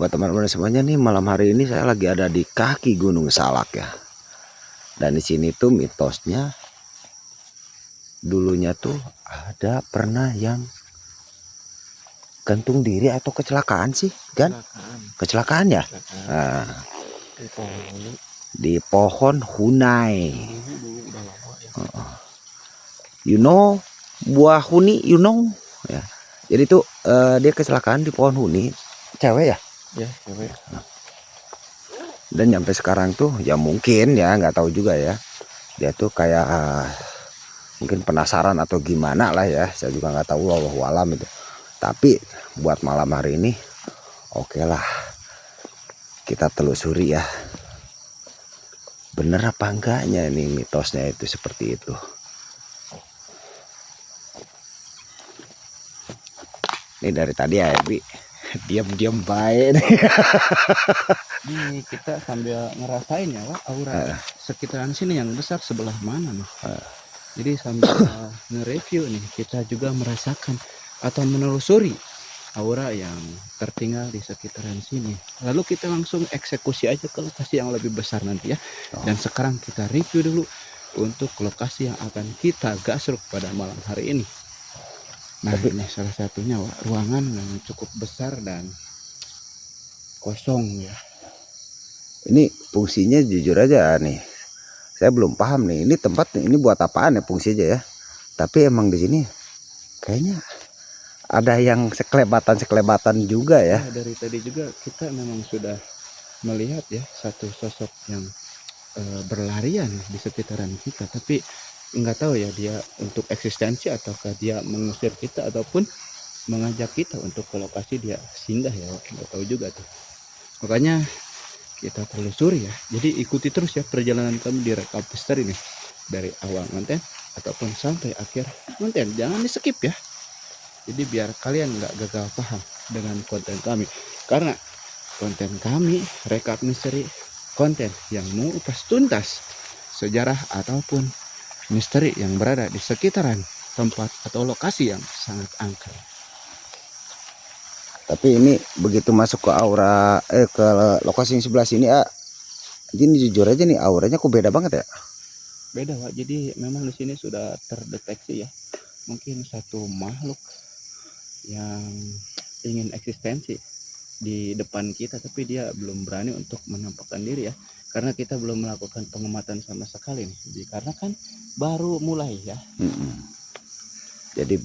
buat teman-teman semuanya nih, malam hari ini saya lagi ada di kaki Gunung Salak ya. Dan di sini tuh mitosnya dulunya tuh ada pernah yang gantung diri atau kecelakaan sih kan? Kecelakaan ya? Nah, di pohon hunai. You know buah huni, you know ya. Jadi tuh dia kecelakaan di pohon huni, cewek ya? Ya, cewek. Dan sampai sekarang tuh ya mungkin ya nggak tahu juga ya, dia tuh kayak mungkin penasaran atau gimana lah ya, saya juga nggak tahu, wallahu alam itu. Tapi buat malam hari ini oke lah, kita telusuri ya, bener apa enggaknya ini mitosnya itu seperti itu. Ini dari tadi ya Bi, diam-diam baik nih. Ini kita sambil ngerasain ya, Wak, aura sekitaran sini yang besar sebelah mana nih. Jadi sambil nge-review nih, kita juga merasakan atau menelusuri aura yang tertinggal di sekitaran sini. Lalu kita langsung eksekusi aja ke lokasi yang lebih besar nanti ya. Dan sekarang kita review dulu untuk lokasi yang akan kita gasruk pada malam hari ini. Nah, ini salah satunya, Wak, ruangan yang cukup besar dan kosong ya. Ini fungsinya jujur aja nih, saya belum paham nih, ini tempat ini buat apaan ya fungsinya ya. Tapi emang di sini kayaknya ada yang sekelebatan juga ya. Nah, dari tadi juga kita memang sudah melihat ya satu sosok yang berlarian di sekitaran kita, tapi nggak tahu ya dia untuk eksistensi ataukah dia mengusir kita ataupun mengajak kita untuk ke lokasi dia singgah ya, nggak tahu juga tuh. Makanya kita telusuri ya, jadi ikuti terus ya perjalanan kami di Rekap Misteri ini dari awal konten ataupun sampai akhir konten, jangan di skip ya. Jadi biar kalian nggak gagal paham dengan konten kami, karena konten kami Rekap Misteri, konten yang mengupas tuntas sejarah ataupun misteri yang berada di sekitaran tempat atau lokasi yang sangat angker. Tapi ini begitu masuk ke aura ke lokasi yang sebelah sini ini jujur aja nih auranya kok beda banget ya. Beda, Pak. Jadi memang di sini sudah terdeteksi ya, mungkin satu makhluk yang ingin eksistensi di depan kita, tapi dia belum berani untuk menampakkan diri ya, karena kita belum melakukan pengamatan sama sekali nih. Jadi, karena kan baru mulai ya. Jadi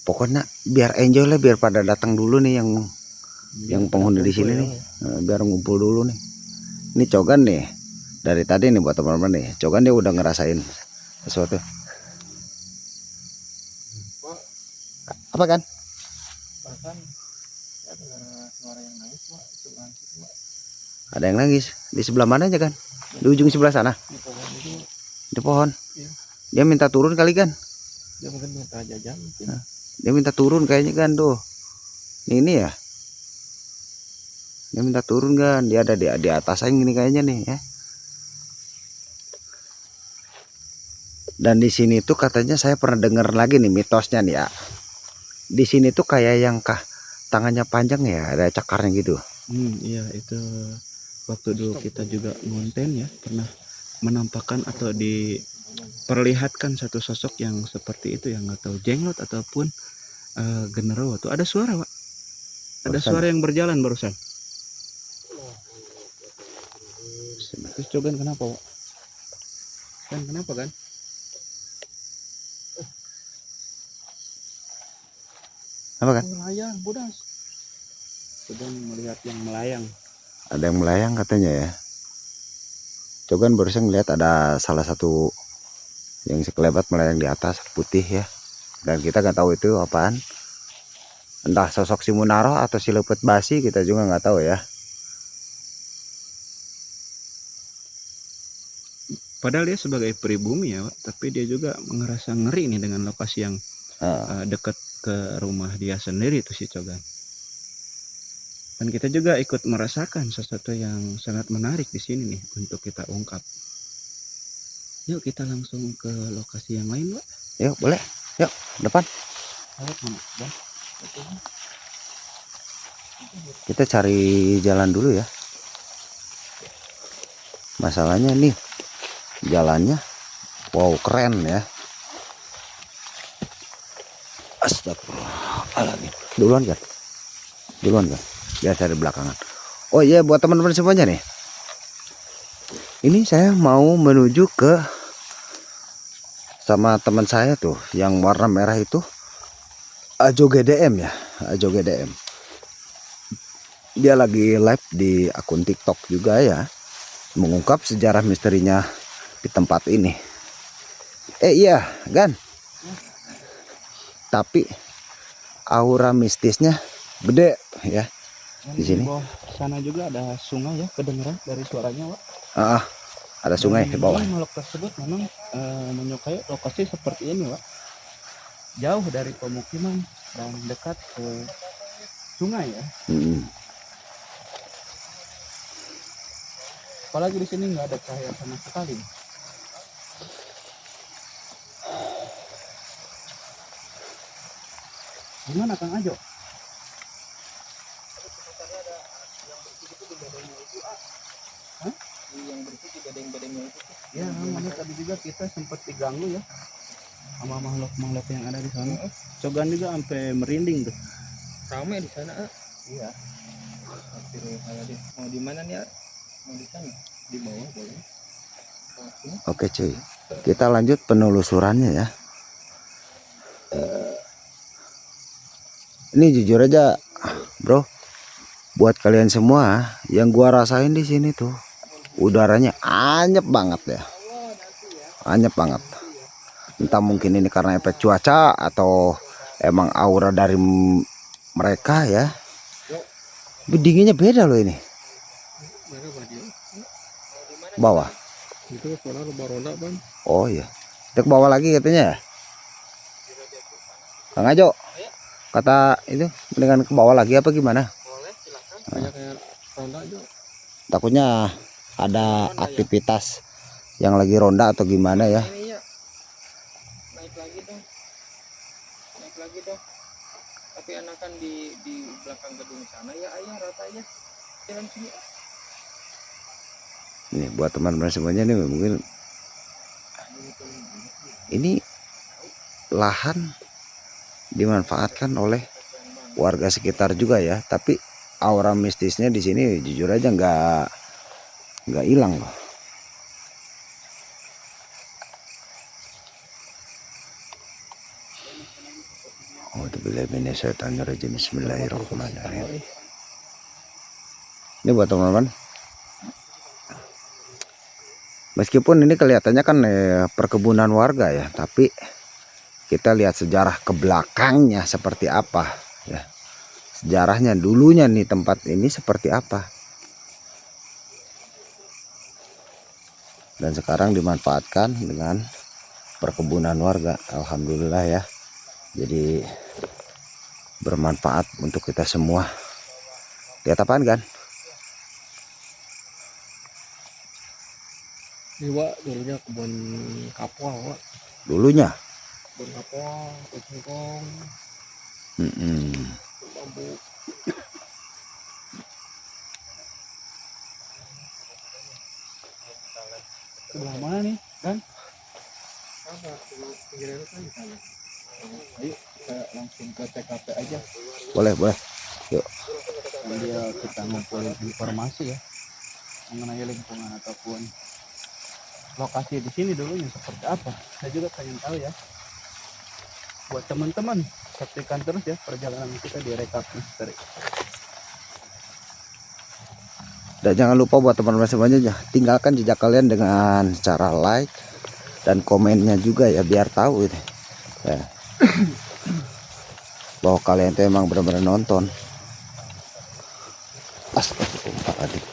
pokoknya biar enjoy lah, biar pada datang dulu nih yang penghuni di sini nih, biar ngumpul dulu nih. Ini Cogan nih dari tadi nih buat teman-teman nih, Cogan dia udah ngerasain sesuatu. Apa kan? Bahkan ada suara yang nangis, Pak. Ada yang nangis di sebelah mana aja kan? Di ujung sebelah sana. Di pohon. Iya. Dia minta turun kali kan? Dia mungkin minta jajan mungkin. Dia minta turun kayaknya kan tuh. Ini ya. Dia minta turun kan, dia ada di atas aja gini kayaknya nih ya. Dan di sini tuh katanya saya pernah dengar lagi nih mitosnya nih ya. Di sini tuh kayak yang tangannya panjang ya, ada cakarnya gitu. Iya, itu waktu dulu kita juga ngonten ya, pernah menampakkan atau diperlihatkan satu sosok yang seperti itu, yang nggak tahu jenglot ataupun genderuwo. Tuh ada suara, Pak. Ada suara yang berjalan barusan. Terus coba kenapa, Pak? Kan kenapa kan? Apa kan? Melayang, bodas. Sedang melihat yang melayang. Ada yang melayang katanya ya. Coba barusan ngeliat ada salah satu yang sekelebat melayang di atas putih ya. Dan kita nggak tahu itu apaan. Entah sosok si Munaro atau si Lepet Basi, kita juga nggak tahu ya. Padahal dia sebagai pribumi ya, Pak, tapi dia juga ngerasa ngeri nih dengan lokasi yang dekat ke rumah dia sendiri tuh si Cogan. Dan kita juga ikut merasakan sesuatu yang sangat menarik di sini nih untuk kita ungkap. Yuk kita langsung ke lokasi yang lain, Pak. Yuk boleh, yuk depan. Ayo, mana? Kita cari jalan dulu ya. Masalahnya nih jalannya, wow keren ya. Astagfirullahaladzim. Duluan kan? Biar cari belakangan. Oh iya, buat teman-teman semuanya nih. Ini saya mau menuju ke sama teman saya tuh yang warna merah itu, Ajo GDM ya, Ajo GDM. Dia lagi live di akun TikTok juga ya, mengungkap sejarah misterinya di tempat ini. Iya, Gan. Tapi aura mistisnya gede ya di sini. Di bawah sana juga ada sungai ya, kedengeran dari suaranya, Wak. Ada sungai di bawah. Makhluk tersebut memang menyukai lokasi seperti ini, Wak. Jauh dari pemukiman dan dekat ke sungai ya. Apalagi di sini nggak ada cahaya sama sekali. Gimana Kang Ajo? Hah? Yang bersih di bedeng-bedengnya itu. Ya, makanya tadi juga kita sempat diganggu ya sama makhluk-makhluk yang ada di sana. Cogan juga sampai merinding tuh. Ramai di sana. Iya. Mau di mana nih? Mau di sana? Di bawah boleh. Oke cuy, kita lanjut penelusurannya ya. Ini jujur aja, bro, buat kalian semua yang gua rasain di sini tuh, udaranya anyep banget ya, anyep banget. Entah mungkin ini karena efek cuaca atau emang aura dari mereka ya. Tapi dinginnya beda loh ini. Bawah. Itu suara roda Bang. Oh iya. Kita ke bawah lagi katanya ya. Kang Ajo. Kata itu dengan ke bawah lagi apa gimana? Boleh, silakan. Kayak ronda aja. Takutnya ada aktivitas yang lagi ronda atau gimana ya. Naik lagi dong. Tapi anakan di belakang gedung sana ya ayah rata aja. Jalan sini. Ini buat teman-teman semuanya nih, mungkin ini lahan dimanfaatkan oleh warga sekitar juga ya, tapi aura mistisnya di sini jujur aja nggak hilang loh. Bismillahirrahmanirrahim. Ini buat teman-teman. Meskipun ini kelihatannya kan perkebunan warga ya, tapi kita lihat sejarah ke belakangnya seperti apa ya. Sejarahnya dulunya nih tempat ini seperti apa. Dan sekarang dimanfaatkan dengan perkebunan warga. Alhamdulillah ya. Jadi bermanfaat untuk kita semua. Lihat apaan kan? Iwa dulunya kebun kapal, Wak. Dulunya. Kebun kapal, kecengkong, bambu. Sebelah mana nih, kan? Apa? Pinggiran kan di sana. Ayo kita langsung ke TKP aja. Boleh. Yuk. Sambil kita ngumpulin informasi ya mengenai lingkungan ataupun lokasi di sini dulunya seperti apa. Saya juga pengen tahu ya. Buat teman-teman, saksikan terus ya perjalanan kita di Rekap Misteri. Dan jangan lupa buat teman-teman semuanya, tinggalkan jejak kalian dengan cara like dan komennya juga ya, biar tahu itu ya, bahwa kalian itu emang benar-benar nonton. Astagfirullahaladzim.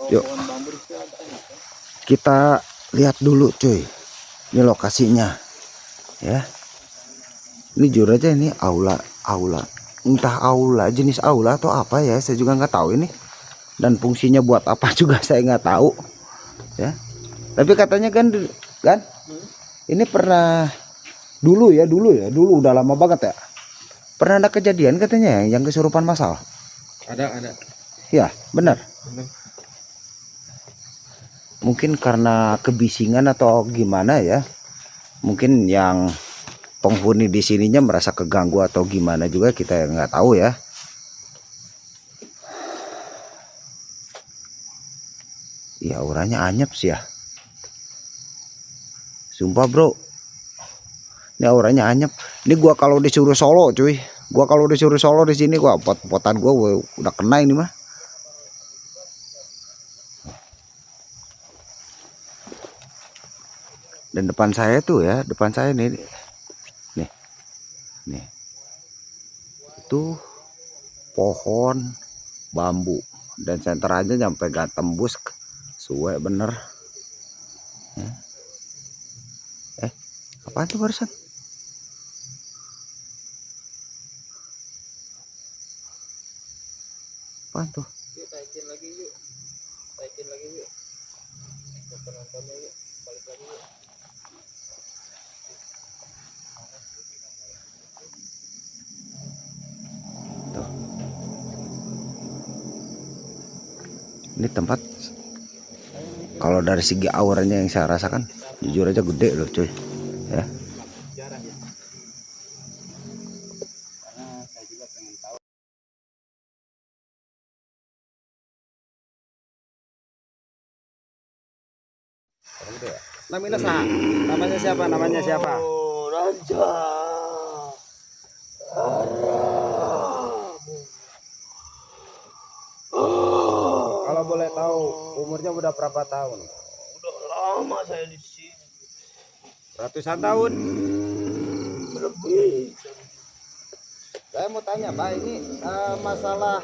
Yuk kita lihat dulu cuy, ini lokasinya ya. Ini jujur aja, ini aula, entah aula, jenis aula atau apa ya, saya juga nggak tahu ini. Dan fungsinya buat apa juga saya nggak tahu ya. Tapi katanya kan Ini pernah dulu udah lama banget ya. Pernah ada kejadian katanya yang kesurupan masal. Ada. Ya, benar. Benar. Mungkin karena kebisingan atau gimana ya. Mungkin yang penghuni di sininya merasa keganggu atau gimana juga kita nggak tahu ya. Iya, auranya anyep sih ya. Sumpah bro, ini auranya anyep. Ini gua kalau disuruh solo cuy, gua kalau disuruh solo di sini gua pot-potan gua udah kena ini mah. Dan depan saya tuh ya, depan saya nih, nih, itu pohon bambu dan senter aja sampai gak tembus, suwe bener. Apaan tuh barusan? Apaan tuh? Taikin lagi yuk. Penontonnya yuk. Balik lagi yuk. Tuh. Ini tempat kalau dari segi auranya yang saya rasakan jujur aja gede loh cuy ya. Jarang ya. Karena saya juga pengen tahu. Namanya siapa? Raja. Kalau boleh tahu umurnya udah berapa tahun? Udah lama saya di sini. Ratusan tahun. Lebih. Saya mau tanya Pak, ini masalah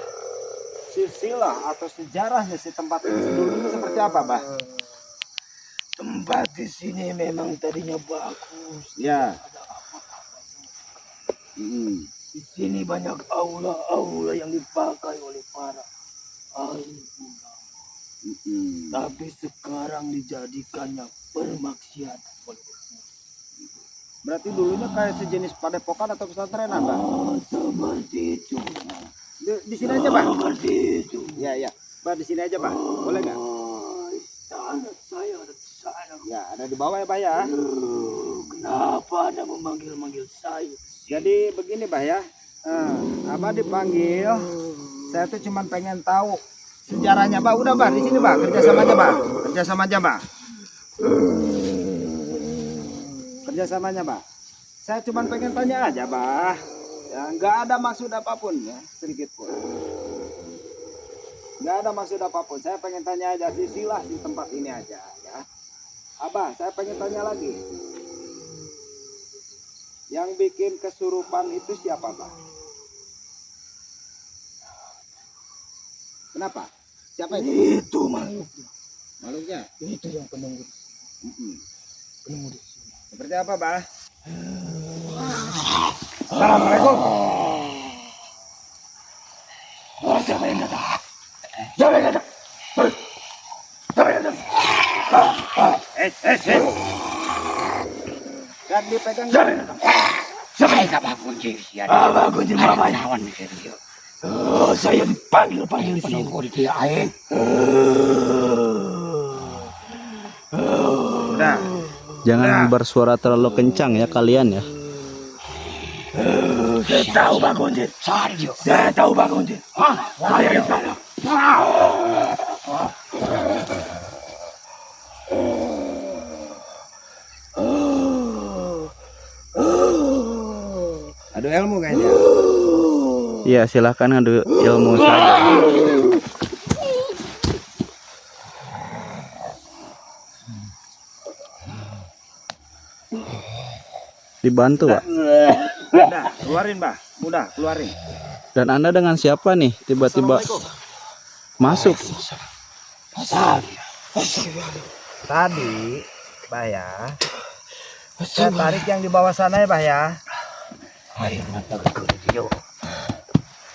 silsilah atau sejarahnya si tempat ini sebelumnya seperti apa Pak? Tempat di sini memang tadinya bagus. Ya. Di sini banyak aula-aula yang dipakai oleh para ahli pura. Tapi sekarang dijadikannya permaksiatan. Berarti dulunya kayak sejenis padepokan atau pesantrenan Pak? Seperti itu. Di sini aja Pak. Seperti itu. Ya. Pak di sini aja Pak. Boleh nggak? Istana saya ada di sana. Ya, ada di bawah ya Pak ya. Kenapa Anda memanggil-manggil saya? Jadi begini Pak ya. Abah dipanggil. Saya tuh cuma pengen tahu sejarahnya Pak. Udah Pak, di sini Pak. Kerjasama aja Pak. Kerjasamanya Pak. Saya cuma pengen tanya aja Pak. Ya, nggak ada maksud apapun ya, sedikit pun. Nggak ada maksud apapun. Saya pengen tanya aja silsilah di tempat ini aja ya. Abah, saya pengen tanya lagi. Yang bikin kesurupan itu siapa Pak? Kenapa? Siapa itu? Itu makhluknya. Makhluknya? Itu yang penunggu. Penunggu di sini. Seperti apa Pak? Assalamualaikum. Siapa yang datang? Kan dipegang. Siapa yang datang? Abah kunci mama. Saya dipanggil di sini. Udah. Jangan bersuara terlalu kencang ya kalian ya. Saya tahu Pak Kunci. Saya tahu Pak Kunci. Saya di sana. Adu ilmu kayaknya. Iya, silahkan ngadu ilmu saja. Dibantu Pak. Udah, keluarin Pak. Udah, keluarin. Dan Anda dengan siapa nih tiba-tiba masuk? Tadi Pak ya, saya tarik yang di bawah sana ya Pak ya.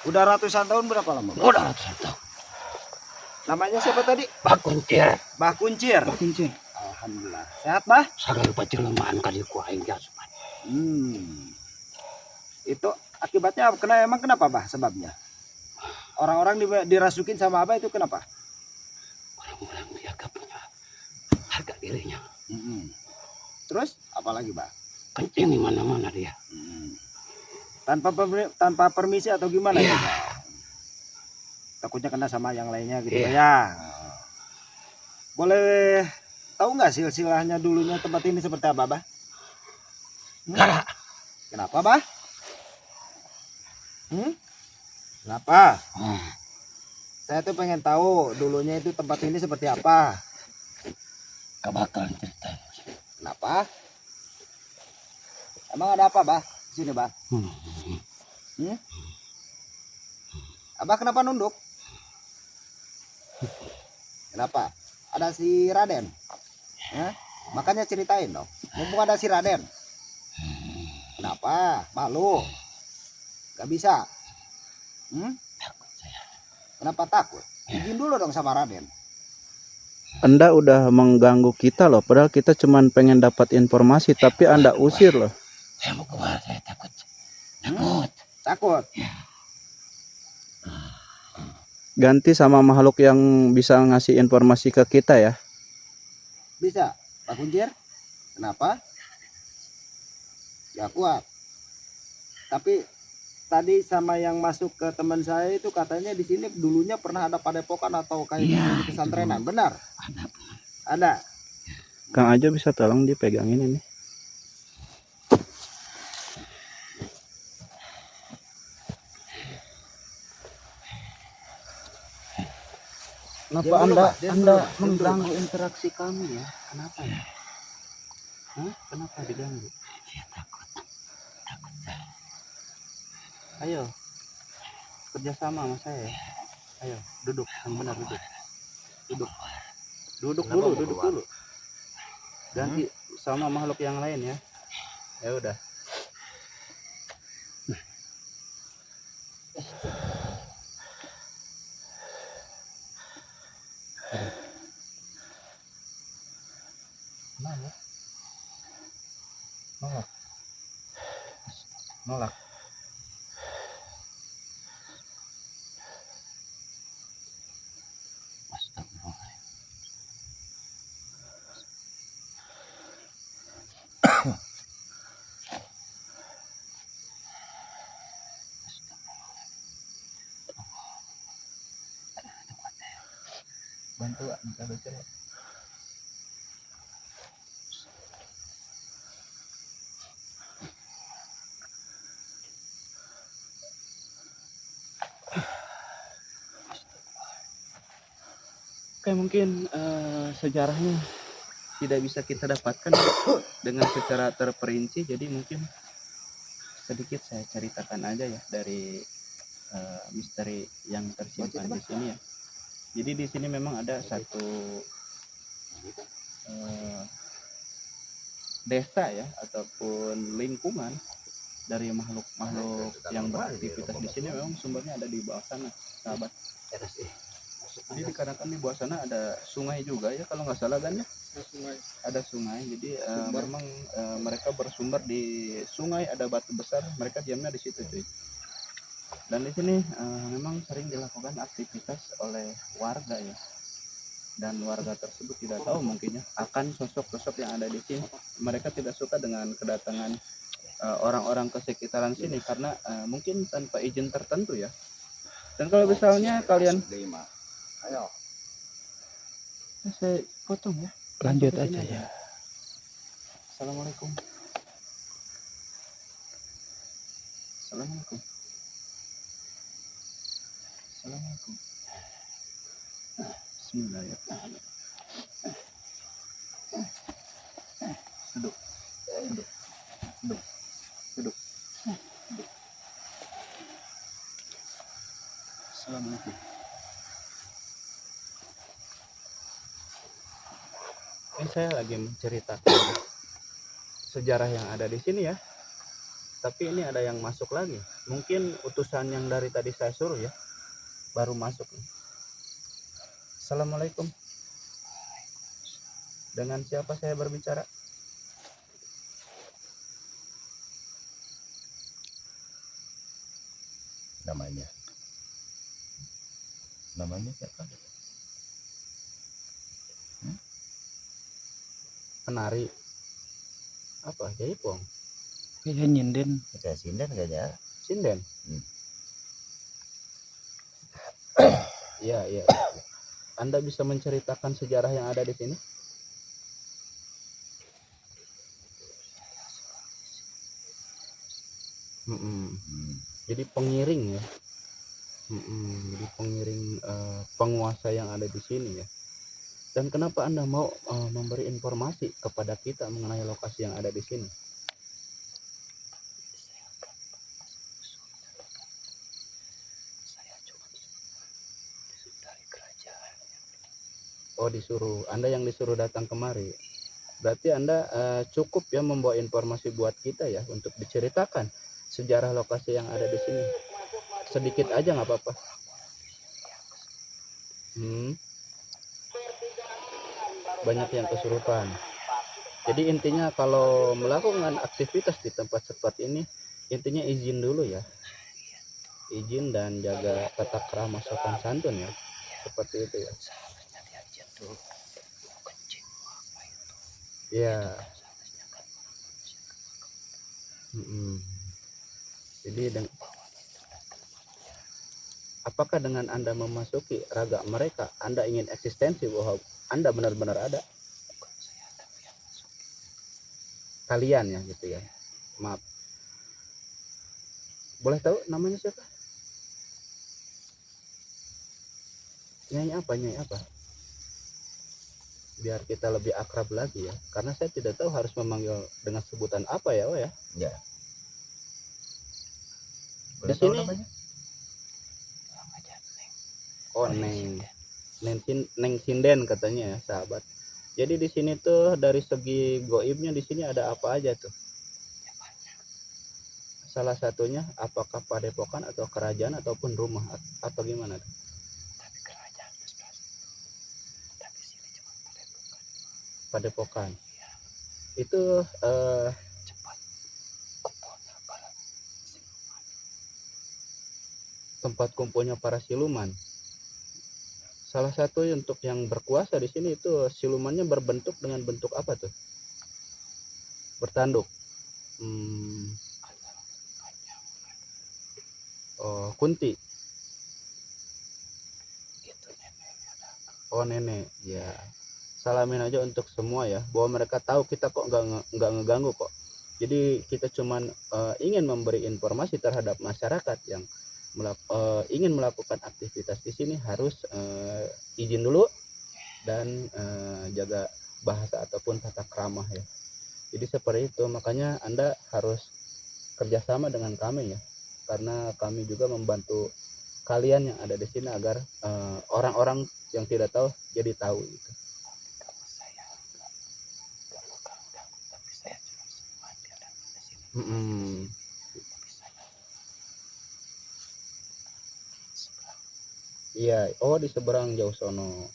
Udah ratusan tahun, berapa lama? Udah ratusan tahun. Namanya siapa tadi? Pak Kuncir. Mbah Kuncir. Alhamdulillah. Sehat, Bah? Sagala pacelemaan kali ku aing jasman. Itu akibatnya emang kenapa, Bah, sebabnya? Orang-orang dirasukin sama Abah itu kenapa? Orang-orang dia gak punya harga dirinya. Terus apalagi, Bah? Kencing di mana-mana dia. Tanpa permisi atau gimana Iya. ya, Bah? Takutnya kena sama yang lainnya gitu, Iya. Bah, ya. Boleh tahu nggak silsilahnya dulunya tempat ini seperti apa, Bah? Gara. Kenapa, Bah? Kenapa? Saya tuh pengen tahu dulunya itu tempat ini seperti apa. Gak bakalan ceritain. Kenapa? Emang ada apa, Bah? Di sini, Bah? Abah kenapa nunduk? Kenapa? Ada si Raden. Makanya ceritain dong. Mumpung ada si Raden. Kenapa? Malu? Gak bisa? Takut saya. Kenapa takut? Izin dulu dong sama Raden. Anda udah mengganggu kita loh, padahal kita cuman pengen dapat informasi, tapi Anda usir loh. Saya mau keluar, saya takut. Takut. Takut? Ganti sama makhluk yang bisa ngasih informasi ke kita ya. Bisa? Pak Kunjir? Kenapa? Gak kuat. Tapi tadi sama yang masuk ke teman saya itu katanya di sini dulunya pernah ada padepokan atau kayak Iya, gini pesantrenan. Benar? Ada. Ada. Kang Ajo bisa tolong dipegangin ini. Kenapa Diam dulu, Anda Pak. Diam dulu, Pak. Diam dulu, mengganggu interaksi kami ya? Kenapa ya? Kenapa diganggu? Saya takut. Takut saya. Ayo, kerjasama sama saya. Ayo, duduk, yang benar duduk. Duduk dulu. Ganti sama makhluk yang lain ya. Ya udah. Kenapa? Nolak. Astagfirullah. Bantu minta baca. Oke, mungkin sejarahnya tidak bisa kita dapatkan dengan secara terperinci, jadi mungkin sedikit saya ceritakan aja ya dari misteri yang tersimpan di sini ya. Jadi di sini memang ada satu desa ya ataupun lingkungan dari makhluk-makhluk yang beraktivitas di sini memang sumbernya ada di bawah sana, sahabat. Jadi dikarenakan di bawah sana ada sungai juga ya kalau nggak salah kan ya. Ada sungai, jadi memang mereka bersumber di sungai, ada batu besar, mereka diamnya di situ cuy. Dan di sini memang sering dilakukan aktivitas oleh warga ya. Dan warga tersebut tidak tahu mungkin ya akan sosok-sosok yang ada di sini. Mereka tidak suka dengan kedatangan orang-orang ke sekitaran sini karena mungkin tanpa izin tertentu ya. Dan kalau misalnya kalian Ayo. saya potong ya. Lanjut Sampai sini aja ya. Assalamualaikum. Assalamualaikum. Assalamualaikum. Bismillahirrahmanirrahim. Duduk. Duduk. Duduk. Duduk. Duduk. Assalamualaikum. Ini saya lagi menceritakan sejarah yang ada di sini ya. Tapi ini ada yang masuk lagi. Mungkin utusan yang dari tadi saya suruh ya, baru masuk. Assalamualaikum. Dengan siapa saya berbicara? Namanya. Namanya siapa? Penari. Apa? Jaipong? Kayaknya nyinden. Kayak sinden kayaknya. Sinden? Hmm. Iya, iya. Anda bisa menceritakan sejarah yang ada di sini? Jadi pengiring ya. Jadi pengiring penguasa yang ada di sini ya. Dan kenapa Anda mau memberi informasi kepada kita mengenai lokasi yang ada di sini? Oh, disuruh. Anda yang disuruh datang kemari. Berarti Anda cukup ya membawa informasi buat kita ya untuk diceritakan sejarah lokasi yang ada di sini. Sedikit aja nggak apa-apa. Banyak yang kesurupan. Jadi intinya kalau melakukan aktivitas di tempat seperti ini, intinya izin dulu ya. Izin dan jaga tata krama sopan santun ya. Seperti itu ya. Ya. Jadi apakah dengan Anda memasuki raga mereka, Anda ingin eksistensi bahwa Anda benar-benar ada? Kalian ya gitu ya. Maaf. Boleh tahu namanya siapa? Nyai apa? Nyai apa? Biar kita lebih akrab lagi ya. Karena saya tidak tahu harus memanggil dengan sebutan apa ya, ya. Ya. Di sini namanya? Oh, Neng Sinden katanya ya, sahabat. Jadi di sini tuh dari segi goibnya di sini ada apa aja tuh? Salah satunya apakah padepokan atau kerajaan ataupun rumah atau gimana tuh? Padepokan. Itu tempat kumpulnya para siluman. Salah satu untuk yang berkuasa di sini itu silumannya berbentuk dengan bentuk apa tuh? Bertanduk. Oh, Kunti. Oh, nenek. Ya. Salamin aja untuk semua ya, bahwa mereka tahu kita kok nggak ngeganggu kok. Jadi kita cuman ingin memberi informasi terhadap masyarakat yang ingin melakukan aktivitas di sini harus izin dulu dan jaga bahasa ataupun tata krama ya. Jadi seperti itu, makanya Anda harus kerjasama dengan kami ya, karena kami juga membantu kalian yang ada di sini agar orang-orang yang tidak tahu jadi tahu gitu. Iya, oh di seberang jauh sono.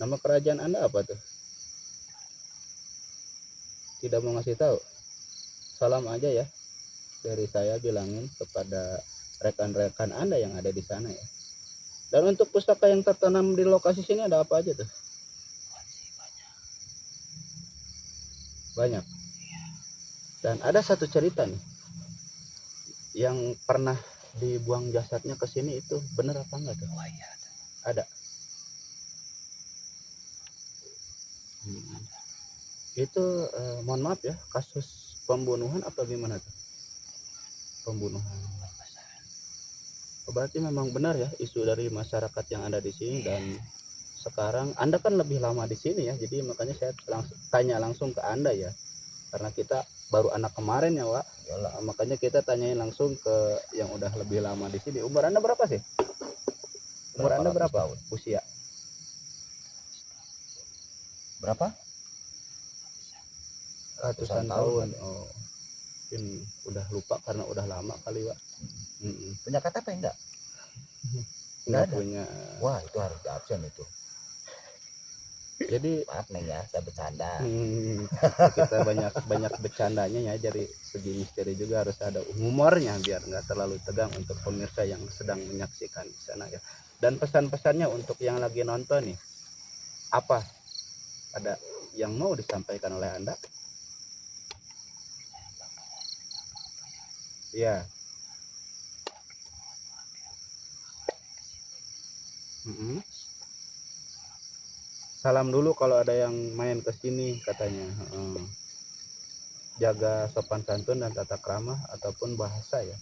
Nama kerajaan Anda apa tuh? Tidak mau ngasih tahu. Salam aja ya. Dari saya bilangin kepada rekan-rekan Anda yang ada di sana ya. Dan untuk pustaka yang tertanam di lokasi sini ada apa aja tuh? Banyak. Dan ada satu cerita nih yang pernah dibuang jasadnya ke sini, itu benar apa enggak tuh? Oh, iya. Ada. Itu mohon maaf ya, kasus pembunuhan apa gimana tuh? Pembunuhan. Berarti memang benar ya isu dari masyarakat yang ada di sini. Dan sekarang Anda kan lebih lama di sini ya, jadi makanya saya tanya langsung ke Anda ya, karena kita baru anak kemarin ya Wak. Yalah, makanya kita tanyain langsung ke yang udah lebih lama di sini. Umur Anda berapa sih? Umur Anda berapa? Tahun. Usia Berapa? ratusan tahun. Oh, mungkin udah lupa karena udah lama kali Wak. Punya KTP enggak? Enggak punya. Wah, itu harus di absen itu. Jadi Maaf Neng ya, saya bercanda. kita banyak bercandanya ya, dari segi misteri juga harus ada humornya biar nggak terlalu tegang untuk pemirsa yang sedang menyaksikan di sana ya. Dan pesan-pesannya untuk yang lagi nonton nih, apa ada yang mau disampaikan oleh Anda? Ya. Mm-mm. Salam dulu kalau ada yang main ke sini katanya. Jaga sopan santun dan tata krama ataupun bahasa ya.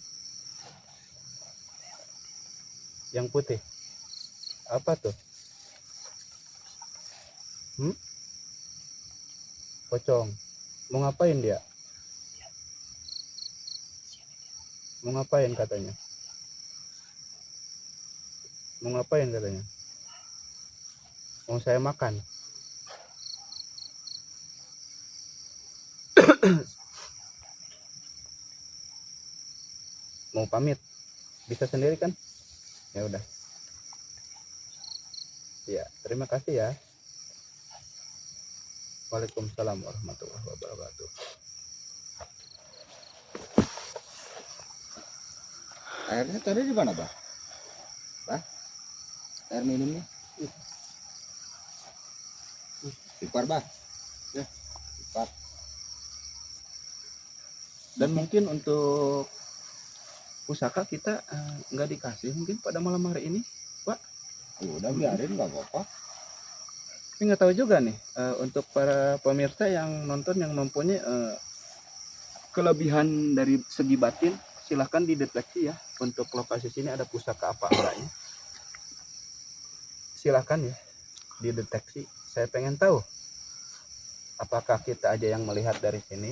Yang putih apa tuh? Pocong. Mau ngapain dia? Mau ngapain katanya? Mau ngapain katanya? Mau saya makan. Mau pamit. Bisa sendiri kan? Ya udah. Ya, terima kasih ya. Waalaikumsalam warahmatullahi wabarakatuh. Airnya tadi di mana, Bah? Bah? Air minumnya? Ipar, Bah. Ya. Ipar. Dan mungkin untuk pusaka kita nggak dikasih mungkin pada malam hari ini, Pak. Ya udah biarin nggak apa-apa. Tapi nggak tahu juga nih untuk para pemirsa yang nonton yang mempunyai kelebihan dari segi batin, silahkan dideteksi ya untuk lokasi sini ada pusaka apa enggaknya. Silahkan ya dideteksi. Saya pengen tahu apakah kita aja yang melihat dari sini,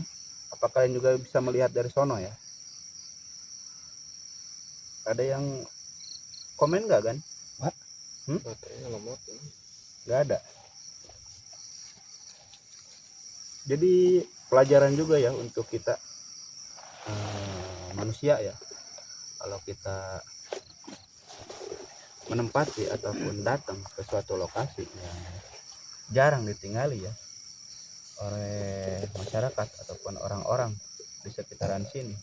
apa kalian juga bisa melihat dari sono ya. Ada yang komen nggak kan? Baterainya lemot. Nggak ada. Jadi pelajaran juga ya untuk kita manusia ya, kalau kita menempati ataupun datang ke suatu lokasi yang jarang ditinggali ya oleh masyarakat ataupun orang-orang di sekitaran sini,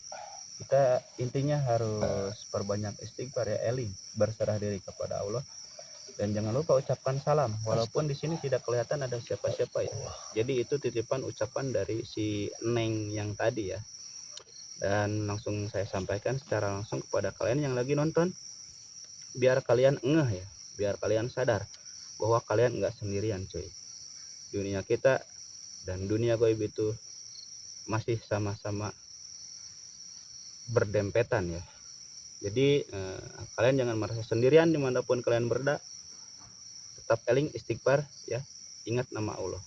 kita intinya harus perbanyak istighfar ya, eling, berserah diri kepada Allah. Dan jangan lupa ucapkan salam, walaupun di sini tidak kelihatan ada siapa-siapa ya. Jadi itu titipan ucapan dari si Neng yang tadi ya. Dan langsung saya sampaikan secara langsung kepada kalian yang lagi nonton, biar kalian ngeh ya, biar kalian sadar bahwa kalian nggak sendirian cuy. Dunia kita dan dunia gaib itu masih sama-sama berdempetan ya. Jadi kalian jangan merasa sendirian dimanapun kalian berada. Tetap eling, istighfar ya, ingat nama Allah,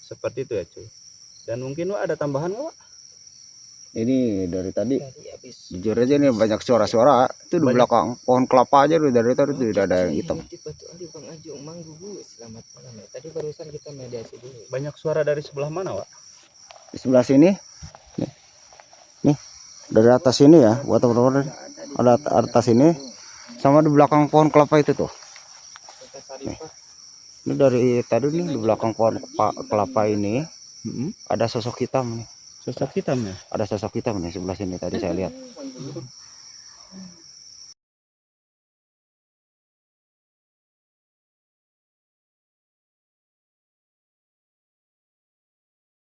seperti itu ya cuy. Dan mungkin Wak ada tambahan nggak Wak? Ini dari tadi jujur aja nih banyak suara-suara itu di Banyak. belakang pohon kelapa aja udah dari tadi tuh udah ada yang hitam. Bang Ajo Manggu Bu, selamat malam ya. Tadi barusan kita mediasi dulu. Banyak suara dari sebelah mana Wak? Di sebelah sini nih dari atas sini ya, buat teman-teman ada atas ini sama di belakang pohon kelapa itu tuh. Ini dari tadi nih di belakang pohon kelapa ini ada sosok hitam nih. Sosok hitam ya? Ada sosok hitam nih sebelah sini tadi saya lihat.